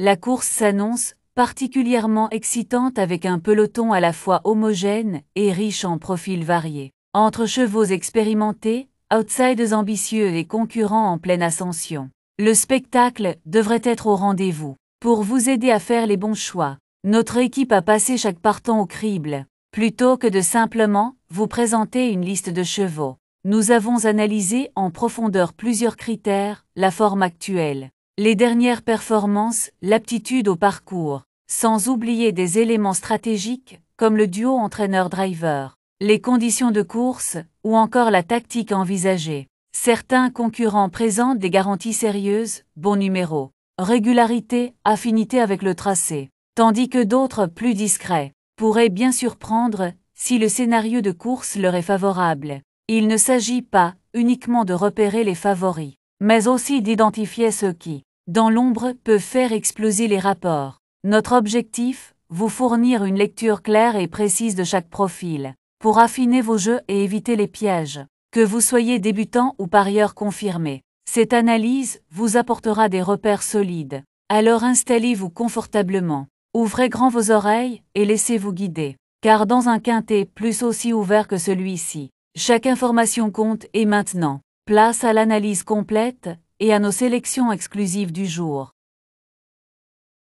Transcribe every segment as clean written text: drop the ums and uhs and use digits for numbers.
La course s'annonce particulièrement excitante avec un peloton à la fois homogène et riche en profils variés. Entre chevaux expérimentés, outsiders ambitieux et concurrents en pleine ascension, le spectacle devrait être au rendez-vous. Pour vous aider à faire les bons choix, notre équipe a passé chaque partant au crible. Plutôt que de simplement vous présenter une liste de chevaux, nous avons analysé en profondeur plusieurs critères, la forme actuelle, les dernières performances, l'aptitude au parcours, sans oublier des éléments stratégiques comme le duo entraîneur-driver, les conditions de course ou encore la tactique envisagée. Certains concurrents présentent des garanties sérieuses, bons numéros, régularité, affinité avec le tracé, tandis que d'autres plus discrets pourraient bien surprendre si le scénario de course leur est favorable. Il ne s'agit pas uniquement de repérer les favoris, mais aussi d'identifier ceux qui, dans l'ombre, peuvent faire exploser les rapports. Notre objectif, vous fournir une lecture claire et précise de chaque profil, pour affiner vos jeux et éviter les pièges. Que vous soyez débutant ou parieur confirmé, cette analyse vous apportera des repères solides. Alors installez-vous confortablement, ouvrez grand vos oreilles et laissez-vous guider. Car dans un quintet plus aussi ouvert que celui-ci, chaque information compte et maintenant, place à l'analyse complète et à nos sélections exclusives du jour.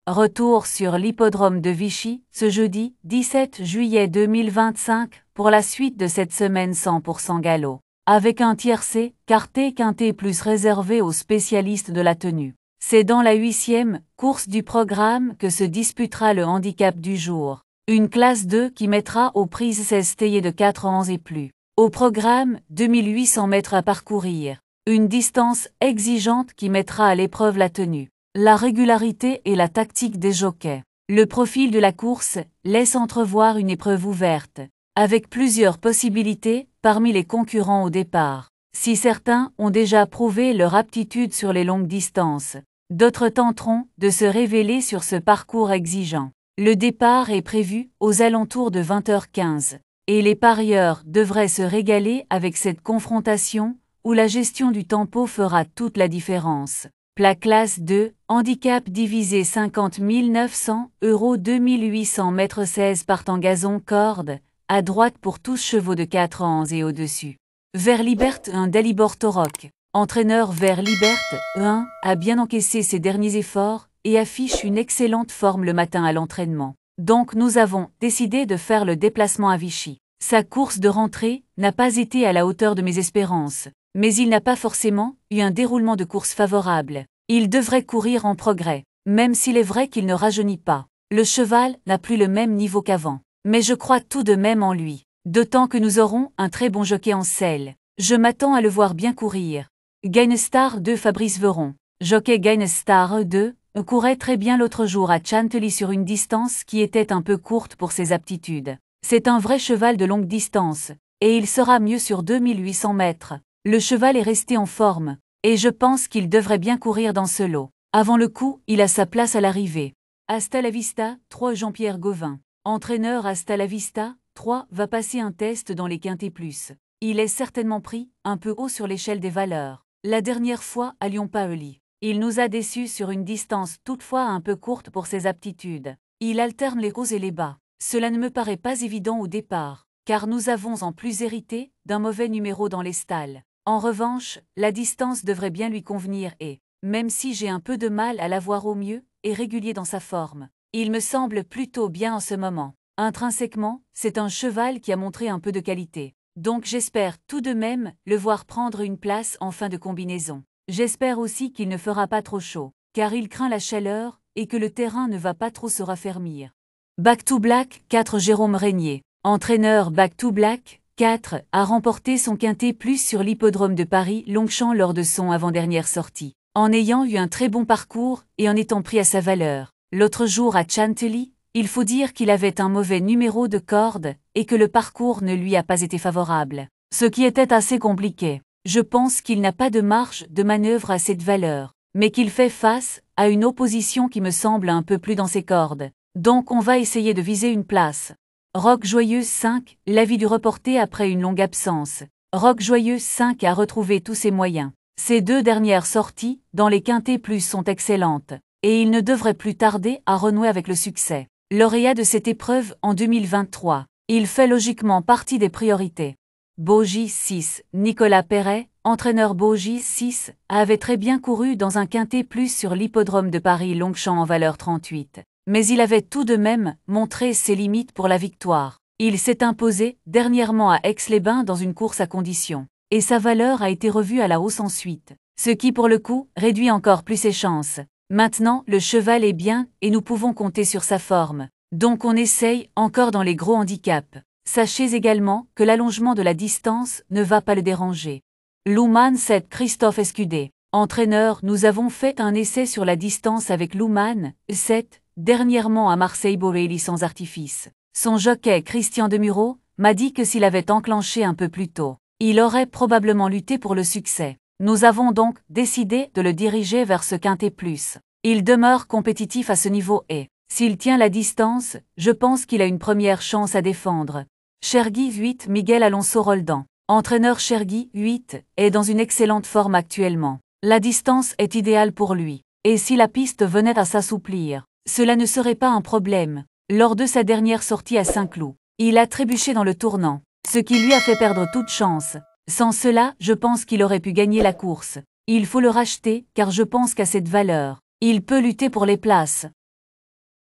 Retour sur l'hippodrome de Vichy, ce jeudi 17 juillet 2025, pour la suite de cette semaine 100% galop. Avec un tiercé, quarté quintet plus réservé aux spécialistes de la tenue. C'est dans la 8e course du programme que se disputera le handicap du jour. Une classe 2 qui mettra aux prises 16 tayées de 4 ans et plus. Au programme, 2800 mètres à parcourir. Une distance exigeante qui mettra à l'épreuve la tenue, la régularité et la tactique des jockeys. Le profil de la course laisse entrevoir une épreuve ouverte, avec plusieurs possibilités parmi les concurrents au départ. Si certains ont déjà prouvé leur aptitude sur les longues distances, d'autres tenteront de se révéler sur ce parcours exigeant. Le départ est prévu aux alentours de 20h15, et les parieurs devraient se régaler avec cette confrontation où la gestion du tempo fera toute la différence. Plat classe 2, handicap divisé 50 900 €, 2800 mètres 16 partant gazon corde, à droite pour tous chevaux de 4 ans et au-dessus. Vers Libert 1 Dalibor Torok, entraîneur vers Libert 1, a bien encaissé ses derniers efforts et affiche une excellente forme le matin à l'entraînement. Donc nous avons décidé de faire le déplacement à Vichy. Sa course de rentrée n'a pas été à la hauteur de mes espérances, mais il n'a pas forcément eu un déroulement de course favorable. Il devrait courir en progrès, même s'il est vrai qu'il ne rajeunit pas. Le cheval n'a plus le même niveau qu'avant, mais je crois tout de même en lui, d'autant que nous aurons un très bon jockey en selle. Je m'attends à le voir bien courir. Gainstar 2 Fabrice Veron, jockey Gainstar 2, courait très bien l'autre jour à Chantilly sur une distance qui était un peu courte pour ses aptitudes. C'est un vrai cheval de longue distance, et il sera mieux sur 2800 mètres. Le cheval est resté en forme, et je pense qu'il devrait bien courir dans ce lot. Avant le coup, il a sa place à l'arrivée. Hasta la vista, 3 Jean-Pierre Gauvin. Entraîneur Hasta la vista, 3 va passer un test dans les quintés plus. Il est certainement pris un peu haut sur l'échelle des valeurs. La dernière fois à Lyon-Paoli, il nous a déçus sur une distance toutefois un peu courte pour ses aptitudes. Il alterne les hauts et les bas. Cela ne me paraît pas évident au départ, car nous avons en plus hérité d'un mauvais numéro dans les stalles. En revanche, la distance devrait bien lui convenir et, même si j'ai un peu de mal à l'avoir au mieux, est régulier dans sa forme. Il me semble plutôt bien en ce moment. Intrinsèquement, c'est un cheval qui a montré un peu de qualité. Donc j'espère tout de même le voir prendre une place en fin de combinaison. J'espère aussi qu'il ne fera pas trop chaud, car il craint la chaleur et que le terrain ne va pas trop se raffermir. Back to Black 4 Jérôme Régnier, entraîneur Back to Black 4, a remporté son quintet plus sur l'hippodrome de Paris-Longchamp lors de son avant-dernière sortie, en ayant eu un très bon parcours et en étant pris à sa valeur. L'autre jour à Chantilly, il faut dire qu'il avait un mauvais numéro de corde et que le parcours ne lui a pas été favorable, ce qui était assez compliqué. Je pense qu'il n'a pas de marge de manœuvre à cette valeur, mais qu'il fait face à une opposition qui me semble un peu plus dans ses cordes. Donc on va essayer de viser une place. Rock Joyeuse 5, l'avis du reporté après une longue absence. Rock Joyeuse 5 a retrouvé tous ses moyens. Ses 2 dernières sorties dans les quintés plus sont excellentes, et il ne devrait plus tarder à renouer avec le succès. Lauréat de cette épreuve en 2023, il fait logiquement partie des priorités. Bogie 6, Nicolas Perret, entraîneur Bogie 6, avait très bien couru dans un quintet plus sur l'hippodrome de Paris-Longchamp en valeur 38. Mais il avait tout de même montré ses limites pour la victoire. Il s'est imposé dernièrement à Aix-les-Bains dans une course à condition. Et sa valeur a été revue à la hausse ensuite. Ce qui pour le coup réduit encore plus ses chances. Maintenant, le cheval est bien et nous pouvons compter sur sa forme. Donc on essaye encore dans les gros handicaps. Sachez également que l'allongement de la distance ne va pas le déranger. Louman 7 Christophe Escudé. Entraîneur, nous avons fait un essai sur la distance avec Louman 7, dernièrement à Marseille-Borelli sans artifice. Son jockey Christian Demuro m'a dit que s'il avait enclenché un peu plus tôt, il aurait probablement lutté pour le succès. Nous avons donc décidé de le diriger vers ce quintet plus. Il demeure compétitif à ce niveau et, s'il tient la distance, je pense qu'il a une première chance à défendre. Chergui 8 Miguel Alonso Roldan. Entraîneur Chergui 8 est dans une excellente forme actuellement. La distance est idéale pour lui. Et si la piste venait à s'assouplir, cela ne serait pas un problème. Lors de sa dernière sortie à Saint-Cloud, il a trébuché dans le tournant, ce qui lui a fait perdre toute chance. Sans cela, je pense qu'il aurait pu gagner la course. Il faut le racheter, car je pense qu'à cette valeur, il peut lutter pour les places.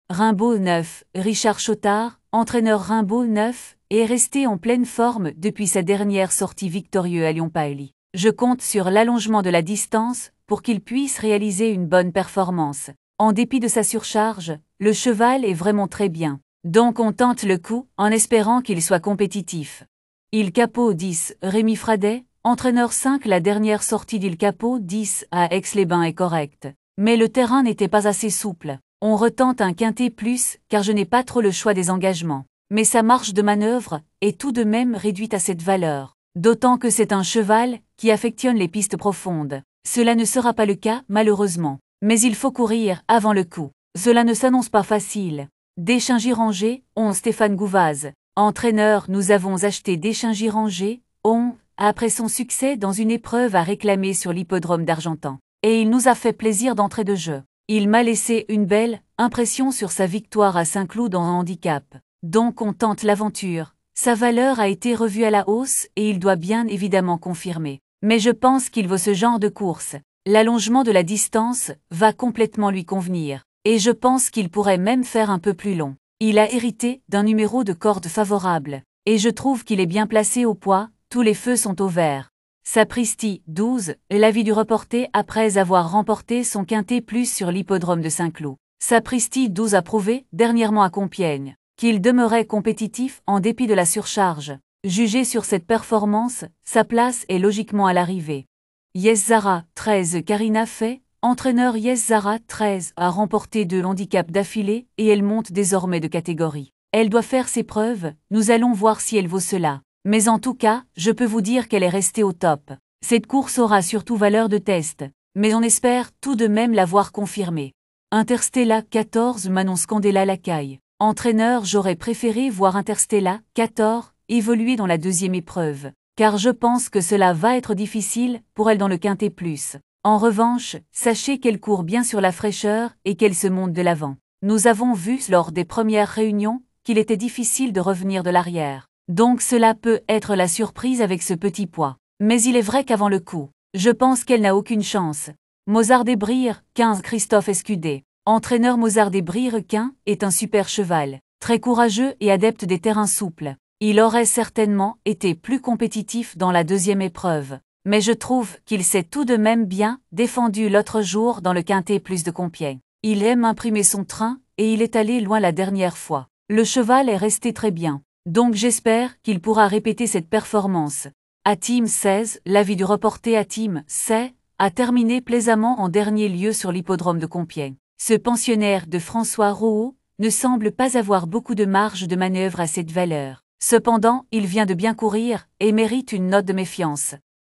Rimbaud 9, Richard Chotard, entraîneur Rimbaud 9, est resté en pleine forme depuis sa dernière sortie victorieuse à Lyon-Paris. Je compte sur l'allongement de la distance pour qu'il puisse réaliser une bonne performance. En dépit de sa surcharge, le cheval est vraiment très bien. Donc on tente le coup en espérant qu'il soit compétitif. Il Capot 10, Rémi Fradet, entraîneur 5. La dernière sortie d'Il Capot 10 à Aix-les-Bains est correcte. Mais le terrain n'était pas assez souple. On retente un quintet plus, car je n'ai pas trop le choix des engagements. Mais sa marge de manœuvre est tout de même réduite à cette valeur. D'autant que c'est un cheval qui affectionne les pistes profondes. Cela ne sera pas le cas, malheureusement. Mais il faut courir avant le coup. Cela ne s'annonce pas facile. Deschingiranger, 11 Stéphane Gouvaz. Entraîneur, nous avons acheté Deschingiranger, 11, après son succès dans une épreuve à réclamer sur l'hippodrome d'Argentan. Et il nous a fait plaisir d'entrée de jeu. Il m'a laissé une belle impression sur sa victoire à Saint-Cloud dans un handicap. Donc on tente l'aventure. Sa valeur a été revue à la hausse et il doit bien évidemment confirmer. Mais je pense qu'il vaut ce genre de course. L'allongement de la distance va complètement lui convenir. Et je pense qu'il pourrait même faire un peu plus long. Il a hérité d'un numéro de corde favorable. Et je trouve qu'il est bien placé au poids, tous les feux sont au vert. Sapristi 12, l'avis du reporter après avoir remporté son quintet plus sur l'hippodrome de Saint-Cloud. Sapristi 12 a prouvé, dernièrement à Compiègne, qu'il demeurait compétitif en dépit de la surcharge. Jugé sur cette performance, sa place est logiquement à l'arrivée. Yes Zara 13 Karina Fay, entraîneur Yes Zara 13 a remporté 2 handicaps d'affilée et elle monte désormais de catégorie. Elle doit faire ses preuves, nous allons voir si elle vaut cela. Mais en tout cas, je peux vous dire qu'elle est restée au top. Cette course aura surtout valeur de test, mais on espère tout de même l'avoir confirmée. Interstella 14 Manon Scandella Lacaille. Entraîneur, j'aurais préféré voir Interstella 14 évoluer dans la deuxième épreuve, car je pense que cela va être difficile pour elle dans le quintet plus. En revanche, sachez qu'elle court bien sur la fraîcheur et qu'elle se monte de l'avant. Nous avons vu lors des premières réunions qu'il était difficile de revenir de l'arrière. Donc cela peut être la surprise avec ce petit poids. Mais il est vrai qu'avant le coup, je pense qu'elle n'a aucune chance. Mozart des Bries 15 Christophe Escudé. Entraîneur Mozart des Bries requin est un super cheval, très courageux et adepte des terrains souples. Il aurait certainement été plus compétitif dans la deuxième épreuve. Mais je trouve qu'il s'est tout de même bien défendu l'autre jour dans le quintet plus de Compiègne. Il aime imprimer son train et il est allé loin la dernière fois. Le cheval est resté très bien. Donc j'espère qu'il pourra répéter cette performance. Atim 16, l'avis du reporter Atim 16, a terminé plaisamment en dernier lieu sur l'hippodrome de Compiègne. Ce pensionnaire de François Rouault ne semble pas avoir beaucoup de marge de manœuvre à cette valeur. Cependant, il vient de bien courir et mérite une note de méfiance.